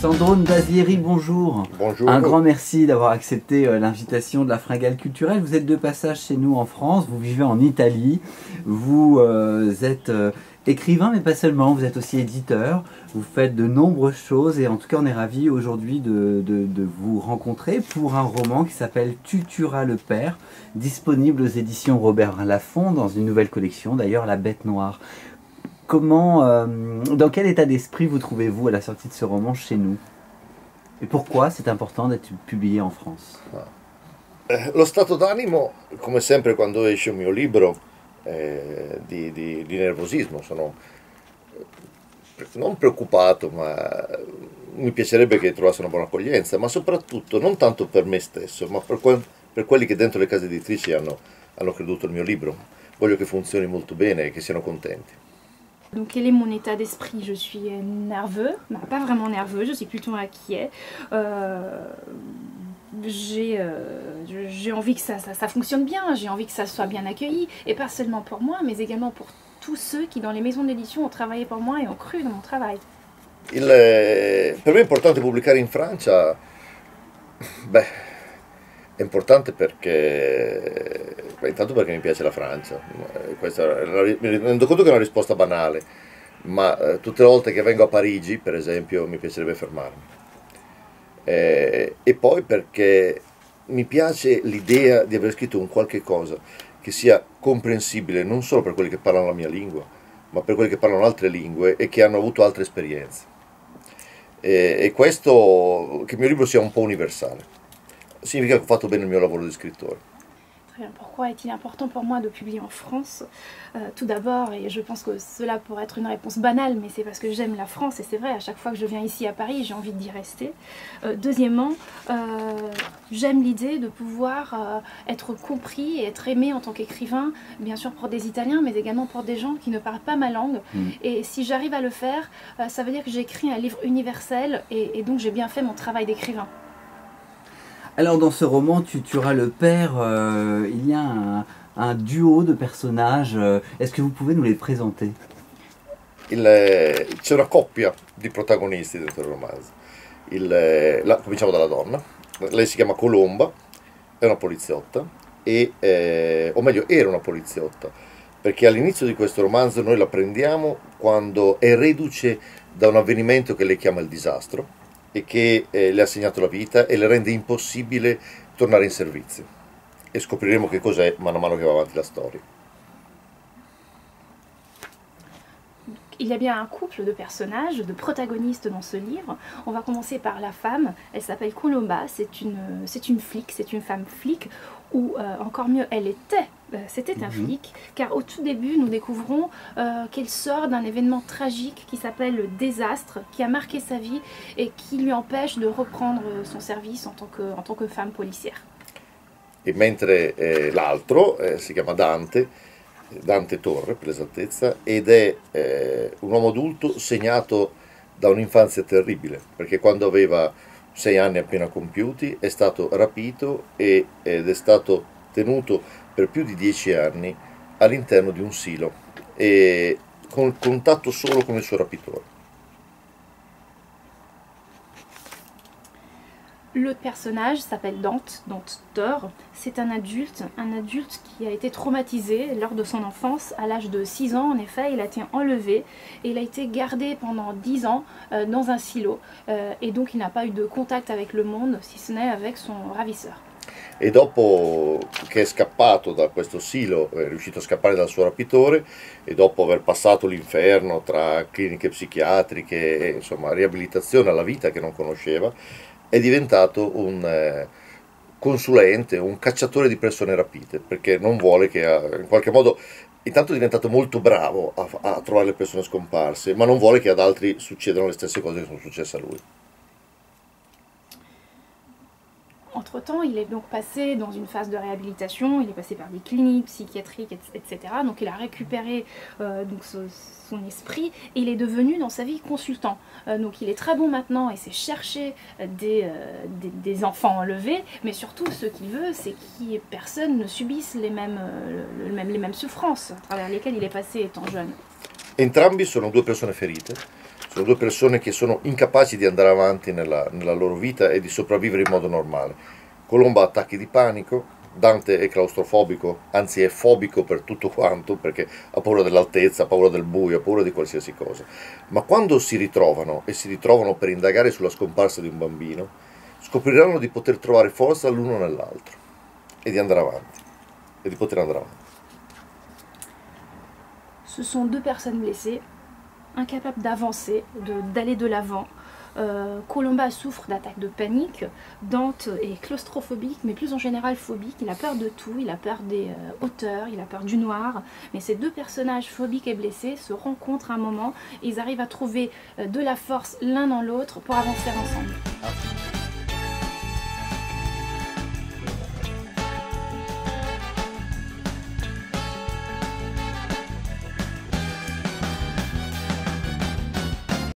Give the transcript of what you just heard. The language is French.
Sandro Ndazieri, bonjour. Bonjour. Un grand merci d'avoir accepté l'invitation de la Fringale culturelle. Vous êtes de passage chez nous en France, vous vivez en Italie, vous êtes écrivain mais pas seulement, vous êtes aussi éditeur, vous faites de nombreuses choses et en tout cas on est ravis aujourd'hui de vous rencontrer pour un roman qui s'appelle Tu tueras le père, disponible aux éditions Robert Laffont dans une nouvelle collection, d'ailleurs La Bête Noire. Comment, dans quel état d'esprit vous trouvez-vous à la sortie de ce roman chez nous? Et pourquoi c'est important d'être publié en France? Lo stato d'animo, come sempre quando esce un mio libro, di nervosismo, sono non preoccupato, ma mi piacerebbe che trovasse una buona accoglienza, ma soprattutto non tanto per me stesso, ma per quelli che dentro le case editrici hanno creduto al mio libro. Voglio che funzioni molto bene e che siano contenti. Donc quel est mon état d'esprit? Je suis nerveux, non, pas vraiment nerveux, je suis plutôt inquiet. J'ai envie que ça fonctionne bien, j'ai envie que ça soit bien accueilli, et pas seulement pour moi, mais également pour tous ceux qui dans les maisons d'édition ont travaillé pour moi et ont cru dans mon travail. Per me è importante pubblicare in Francia, è importante perché, intanto perché mi piace la Francia, mi rendo conto che è una risposta banale, ma tutte le volte che vengo a Parigi, per esempio, mi piacerebbe fermarmi. E poi perché mi piace l'idea di aver scritto un qualche cosa che sia comprensibile non solo per quelli che parlano la mia lingua, ma per quelli che parlano altre lingue e che hanno avuto altre esperienze. E questo, che il mio libro sia un po' universale. Significa che ho fatto bene il mio lavoro di scrittore. Pourquoi est-il important pour moi de publier en France? Tout d'abord, et je pense que cela pourrait être une réponse banale, mais c'est parce que j'aime la France, et c'est vrai, à chaque fois que je viens ici à Paris, j'ai envie d'y rester. Deuxièmement, j'aime l'idée de pouvoir être compris et être aimé en tant qu'écrivain, bien sûr pour des Italiens, mais également pour des gens qui ne parlent pas ma langue. Et si j'arrive à le faire, ça veut dire que j'ai écrit un livre universel, et donc j'ai bien fait mon travail d'écrivain. Alors dans ce roman, Tu tueras le père, il y a un duo de personnages. Est-ce que vous pouvez nous les présenter? C'è una coppia di protagonisti dentro il romanzo. Cominciamo dalla donna. Lei si chiama Colomba, è una poliziotta, o meglio era una poliziotta, perché all'inizio di questo romanzo noi la prendiamo quando è reduce da un avvenimento che lei chiama il disastro, e che le ha segnato la vita e le rende impossibile tornare in servizio. E scopriremo che cos'è man mano che va avanti la storia. Il y a bien un couple de personnages, de protagonistes dans ce livre. On va commencer par la femme, elle s'appelle Colomba, c'est une flic, c'est une femme flic, ou encore mieux, c'était un flic, car au tout début nous découvrons qu'elle sort d'un événement tragique qui s'appelle le désastre, qui a marqué sa vie et qui lui empêche de reprendre son service en tant que femme policière. E mentre l'altro si chiama Dante Torre per l'esattezza, ed è un uomo adulto segnato da un'infanzia terribile, perché quando aveva 6 anni appena compiuti è stato rapito ed è stato tenuto per più di 10 anni all'interno di un silo e con contatto solo con il suo rapitore. L'autre personnage s'appelle Dante Thor. C'est un adulte qui a été traumatisé lors de son enfance. À l'âge de 6 ans, en effet, il a été enlevé et il a été gardé pendant 10 ans dans un silo. Et donc il n'a pas eu de contact avec le monde, si ce n'est avec son ravisseur. E dopo che è scappato da questo silo, è riuscito a scappare dal suo rapitore, e dopo aver passato l'inferno tra cliniche psichiatriche e insomma riabilitazione alla vita che non conosceva, è diventato un consulente, un cacciatore di persone rapite, perché non vuole che in qualche modo, intanto è diventato molto bravo a trovare le persone scomparse, ma non vuole che ad altri succedano le stesse cose che sono successe a lui. Entre-temps, il est donc passé dans une phase de réhabilitation, il est passé par des cliniques psychiatriques, etc. Donc il a récupéré donc son esprit et il est devenu dans sa vie consultant. Donc il est très bon maintenant et c'est chercher des enfants enlevés, mais surtout ce qu'il veut, c'est que personne ne subisse les mêmes souffrances à travers lesquelles il est passé étant jeune. Entrambi sono due persone ferite, Sono due persone che sono incapaci di andare avanti nella loro vita e di sopravvivere in modo normale. Colomba ha attacchi di panico, Dante è claustrofobico, anzi è fobico per tutto quanto, perché ha paura dell'altezza, ha paura del buio, ha paura di qualsiasi cosa. Ma quando si ritrovano e si ritrovano per indagare sulla scomparsa di un bambino, scopriranno di poter trovare forza l'uno nell'altro e di andare avanti, e di poter andare avanti. Ce sont deux personnes blessées, incapables d'avancer, d'aller de l'avant. Colomba souffre d'attaques de panique, Dante est claustrophobique, mais plus en général phobique, il a peur de tout, il a peur des hauteurs, il a peur du noir, mais ces deux personnages phobiques et blessés se rencontrent à un moment et ils arrivent à trouver de la force l'un dans l'autre pour avancer ensemble.